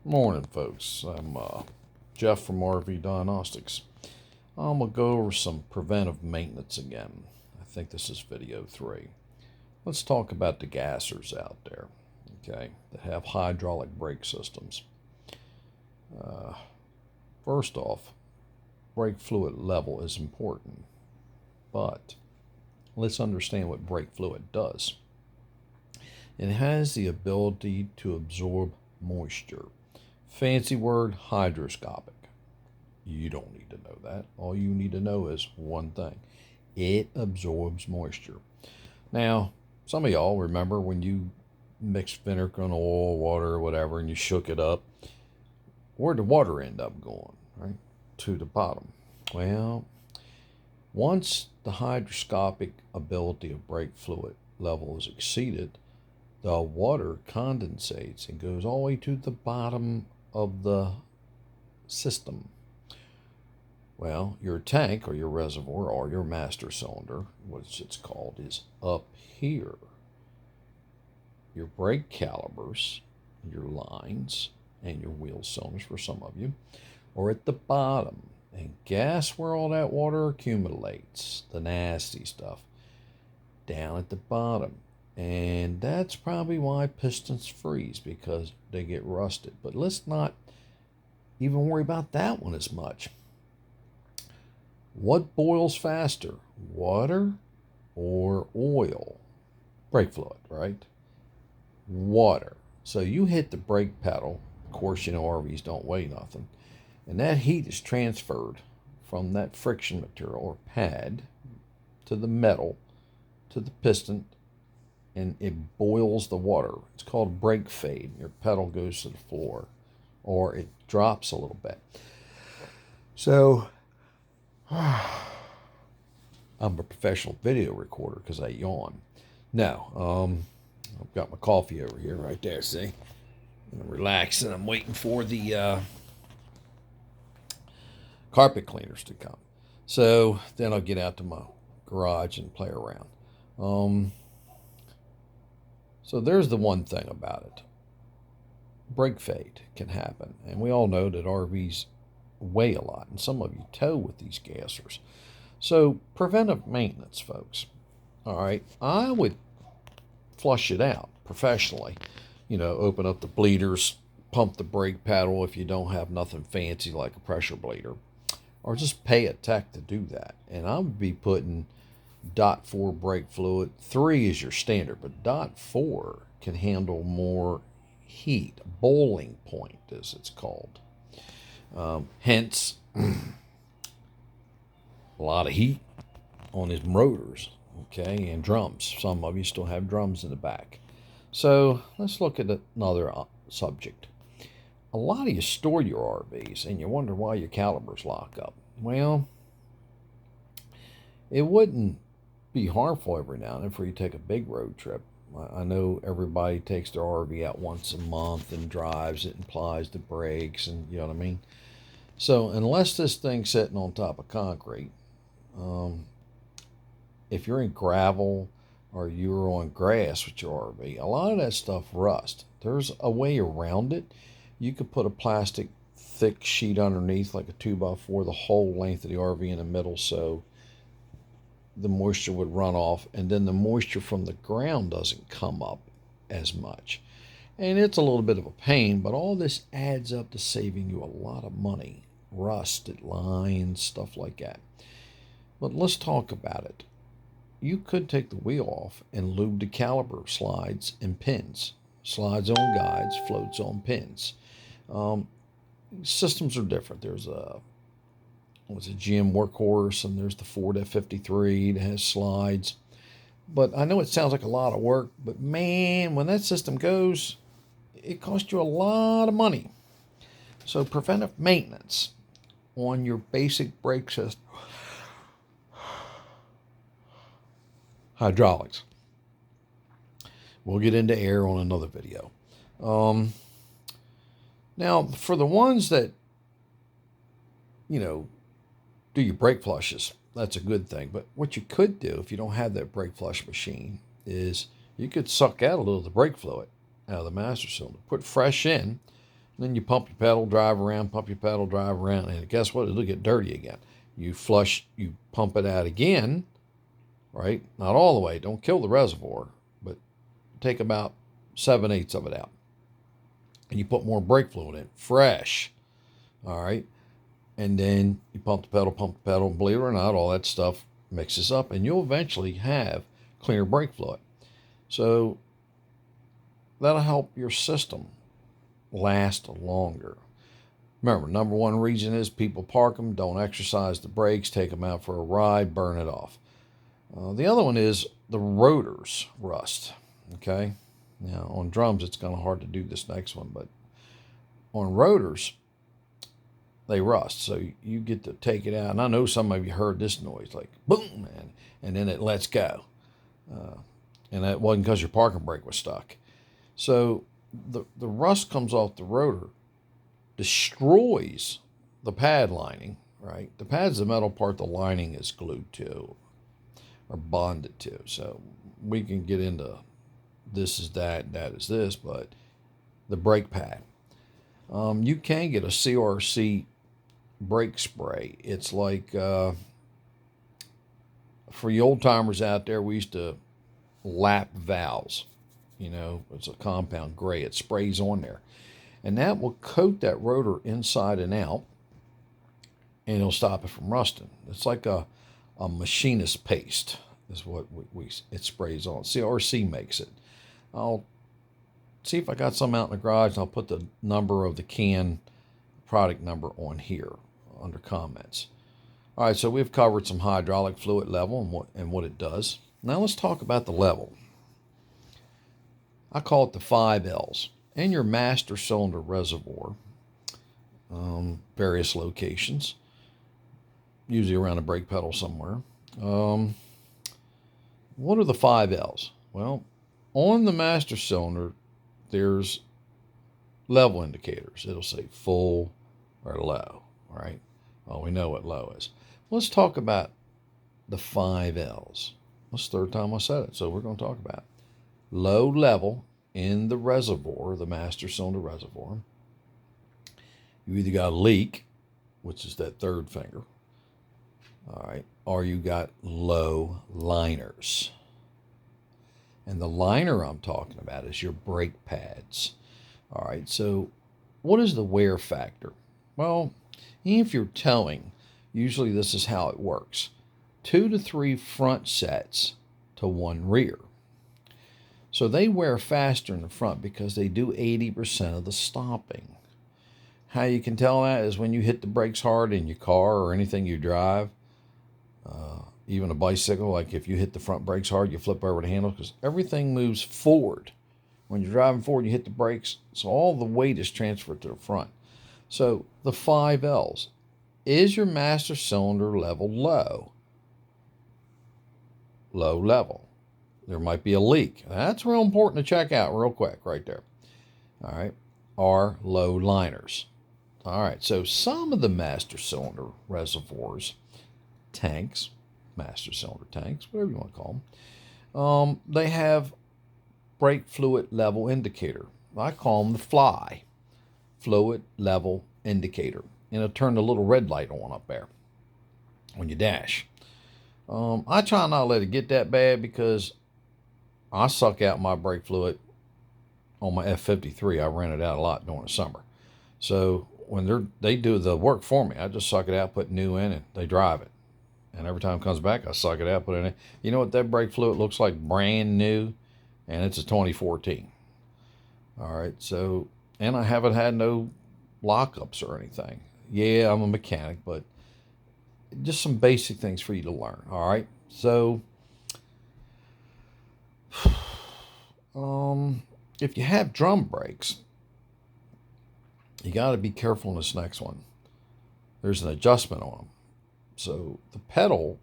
Morning, folks. I'm Jeff from RV Diagnostics. I'm going to go over some preventive maintenance again. I think this is video 3. Let's talk about the gassers out there, okay, that have hydraulic brake systems. First off, brake fluid level is important, but let's understand what brake fluid does. It has the ability to absorb moisture. Fancy word, hydroscopic. You don't need to know that. All you need to know is one thing. It absorbs moisture. Now, some of y'all remember when you mixed vinegar and oil, water, or whatever, and you shook it up, where'd the water end up going? Right? To the bottom. Well, once the hydroscopic ability of brake fluid level is exceeded, the water condensates and goes all the way to the bottom of the system. Well, your tank or your reservoir or your master cylinder, which it's called, is up here. Your brake calipers, your lines, and your wheel cylinders for some of you are at the bottom. And guess where all that water accumulates? The nasty stuff. Down at the bottom. And that's probably why pistons freeze, because they get rusted. But let's not even worry about that one as much. What boils faster, water or oil? Brake fluid, right? Water. So you hit the brake pedal. Of course, you know RVs don't weigh nothing. And that heat is transferred from that friction material or pad to the metal to the piston, and it boils the water. It's called brake fade. Your pedal goes to the floor, or it drops a little bit. So, I'm a professional video recorder because I yawn. Now, I've got my coffee over here, right there, see? I'm relaxing. I'm waiting for the carpet cleaners to come. So, then I'll get out to my garage and play around. So there's the one thing about it. Brake fade can happen. And we all know that RVs weigh a lot. And some of you tow with these gassers. So preventive maintenance, folks. All right. I would flush it out professionally. You know, open up the bleeders, pump the brake paddle if you don't have nothing fancy like a pressure bleeder. Or just pay a tech to do that. And I would be putting .4 brake fluid. 3 is your standard, but .4 can handle more heat. Boiling point, as it's called. Hence, a lot of heat on his rotors, okay, and drums. Some of you still have drums in the back. So let's look at another subject. A lot of you store your RVs, and you wonder why your calipers lock up. Well, it wouldn't be harmful every now and then for you to take a big road trip. I know everybody takes their RV out once a month and drives it and applies the brakes, and you know what I mean. So unless this thing's sitting on top of concrete, if you're in gravel or you're on grass with your RV, a lot of that stuff rusts. There's a way around it. You could put a plastic thick sheet underneath, like a 2x4, the whole length of the RV in the middle, so the moisture would run off, and then the moisture from the ground doesn't come up as much. And it's a little bit of a pain, but all this adds up to saving you a lot of money. Rusted lines, stuff like that. But let's talk about it. You could take the wheel off and lube the caliper slides and pins. Slides on guides, floats on pins. Systems are different. There's a GM Workhorse, and there's the Ford F53 that has slides. But I know it sounds like a lot of work, but man, when that system goes, it costs you a lot of money. So preventive maintenance on your basic brake system, hydraulics. We'll get into air on another video. Now, for the ones that, you know, do your brake flushes, that's a good thing. But what you could do if you don't have that brake flush machine is you could suck out a little of the brake fluid out of the master cylinder, put fresh in, Then you pump your pedal, drive around, pump your pedal, drive around, and guess what? It'll get dirty again. You flush, you pump it out again, right? Not all the way. Don't kill the reservoir, but take about 7/8 of it out. And you put more brake fluid in, fresh, all right? And then you pump the pedal, and believe it or not, all that stuff mixes up, and you'll eventually have cleaner brake fluid. So that'll help your system last longer. Remember, number one reason is people park them, don't exercise the brakes, take them out for a ride, burn it off. The other one is the rotors rust, okay? Now, on drums, it's kind of hard to do this next one, but on rotors, they rust. So you get to take it out. And I know some of you heard this noise, like boom, and then it lets go. And that wasn't because your parking brake was stuck. So the rust comes off the rotor, destroys the pad lining, right? The pad's the metal part the lining is glued to or bonded to. So we can get into this is that, that is this, but the brake pad. You can get a CRC brake spray. It's like, for you old timers out there, we used to lap valves. You know, it's a compound gray. It sprays on there. And that will coat that rotor inside and out, and it'll stop it from rusting. It's like a machinist paste is what it sprays on. CRC makes it. I'll see if I got some out in the garage, and I'll put the number of the can, product number on here under comments. All right, so we've covered some hydraulic fluid level and what it does. Now let's talk about the level. I call it the 5 L's. In your master cylinder reservoir, various locations, usually around a brake pedal somewhere. What are the 5 L's? Well, on the master cylinder, there's level indicators. It'll say full or low, right? Well, we know what low is. Let's talk about the 5 L's. That's the third time I said it, so we're going to talk about it. Low level in the reservoir, the master cylinder reservoir. You either got a leak, which is that third finger, all right, or you got low liners. And the liner I'm talking about is your brake pads. All right, so what is the wear factor? Well, if you're towing, usually this is how it works. 2 to 3 front sets to 1 rear. So they wear faster in the front because they do 80% of the stopping. How you can tell that is when you hit the brakes hard in your car or anything you drive, even a bicycle, like if you hit the front brakes hard, you flip over the handle because everything moves forward. When you're driving forward, you hit the brakes, so all the weight is transferred to the front. So the 5 L's. Is your master cylinder level low? Low level. There might be a leak. That's real important to check out real quick right there. All right. Are low liners. All right. So some of the master cylinder reservoirs, tanks, master cylinder tanks, whatever you want to call them, they have brake fluid level indicator. I call them the FLY, fluid level indicator. And it'll turn the little red light on up there when you dash. I try not to let it get that bad because I suck out my brake fluid on my F53. I ran it out a lot during the summer. So when they do the work for me, I just suck it out, put new in, and they drive it. And every time it comes back, I suck it out, put it in. You know what that brake fluid looks like? Brand new. And it's a 2014. All right, so, and I haven't had no lockups or anything. Yeah, I'm a mechanic, but just some basic things for you to learn. All right, so if you have drum brakes, you got to be careful in this next one. There's an adjustment on them. So the pedal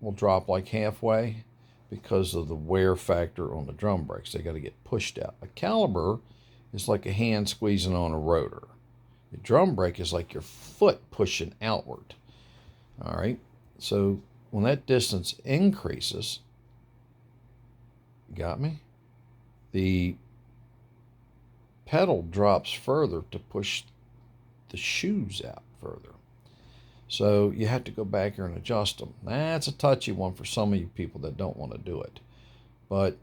will drop like halfway because of the wear factor on the drum brakes. They got to get pushed out. A caliper is like a hand squeezing on a rotor. The drum brake is like your foot pushing outward. All right. So when that distance increases, you got me? The pedal drops further to push the shoes out further. So you have to go back here and adjust them. That's a touchy one for some of you people that don't want to do it. But,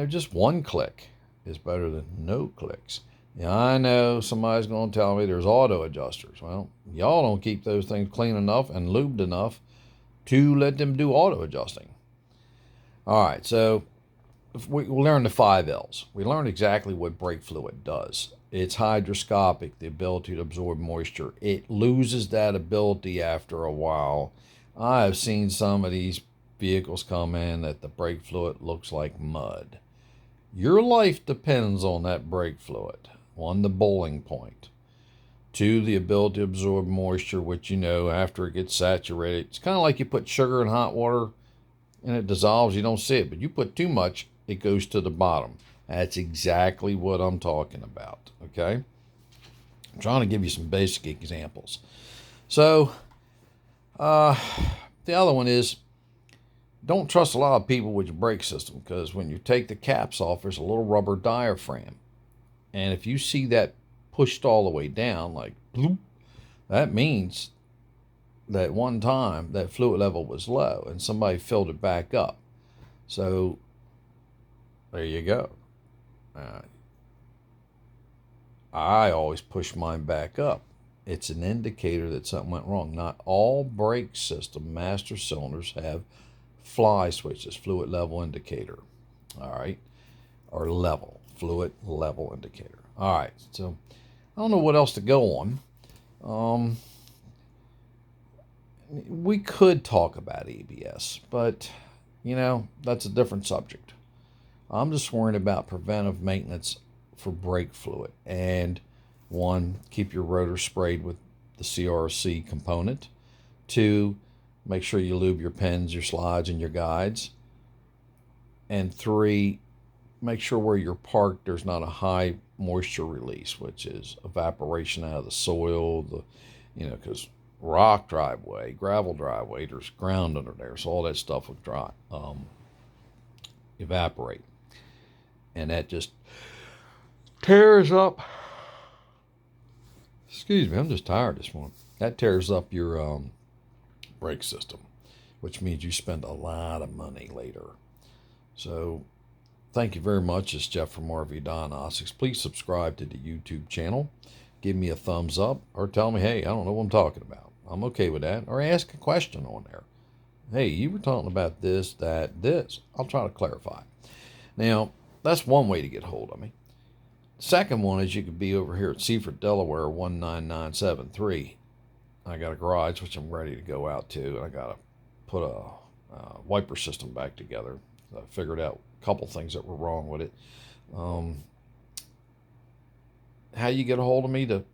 just one click is better than no clicks. Yeah, I know somebody's going to tell me there's auto adjusters. Well, y'all don't keep those things clean enough and lubed enough to let them do auto adjusting. All right, so we learned the 5 L's. We learned exactly what brake fluid does. It's hydroscopic, the ability to absorb moisture. It loses that ability after a while. I have seen some of these vehicles come in that the brake fluid looks like mud. Your life depends on that brake fluid. 1, the boiling point. 2, the ability to absorb moisture, which after it gets saturated. It's kind of like you put sugar in hot water and it dissolves. You don't see it, but you put too much, it goes to the bottom. That's exactly what I'm talking about, okay? I'm trying to give you some basic examples. So, the other one is, don't trust a lot of people with your brake system, because when you take the caps off, there's a little rubber diaphragm. And if you see that pushed all the way down, like bloop, that means that one time that fluid level was low and somebody filled it back up. So there you go. I always push mine back up. It's an indicator that something went wrong. Not all brake system master cylinders have fly switches, fluid level indicator. All right. Or fluid level indicator. All right. So I don't know what else to go on. We could talk about ABS, but that's a different subject. I'm just worried about preventive maintenance for brake fluid. And 1, keep your rotor sprayed with the CRC component. 2, make sure you lube your pins, your slides, and your guides. And 3, make sure where you're parked there's not a high moisture release, which is evaporation out of the soil, because rock driveway, gravel driveway, there's ground under there, so all that stuff will dry, evaporate. And that just tears up, excuse me, I'm just tired this morning. That tears up your brake system, which means you spend a lot of money later. So thank you very much. It's Jeff from RV Diagnostics. Please subscribe to the YouTube channel. Give me a thumbs up or tell me, hey, I don't know what I'm talking about. I'm okay with that. Or ask a question on there. Hey, you were talking about this, that, this. I'll try to clarify. Now, that's one way to get hold of me. Second one is you could be over here at Seaford, Delaware, 19973. I got a garage, which I'm ready to go out to. And I got to put a wiper system back together. I figured out a couple things that were wrong with it. How you get a hold of me to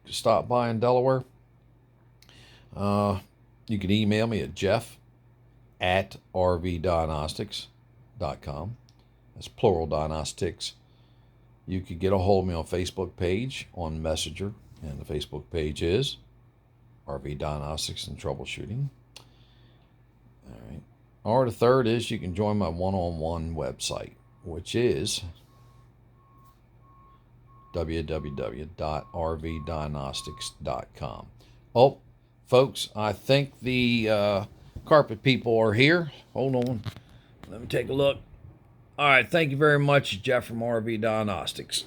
stop by in Delaware? You can email me at jeff@rvdiagnostics.com. That's plural diagnostics. You could get a hold of me on Facebook page on Messenger, and the Facebook page is RV Diagnostics and Troubleshooting. All right. Or the third is you can join my one-on-one website, which is www.rvdiagnostics.com. Oh, folks, I think the carpet people are here. Hold on. Let me take a look. All right, thank you very much, Jeff from RV Diagnostics.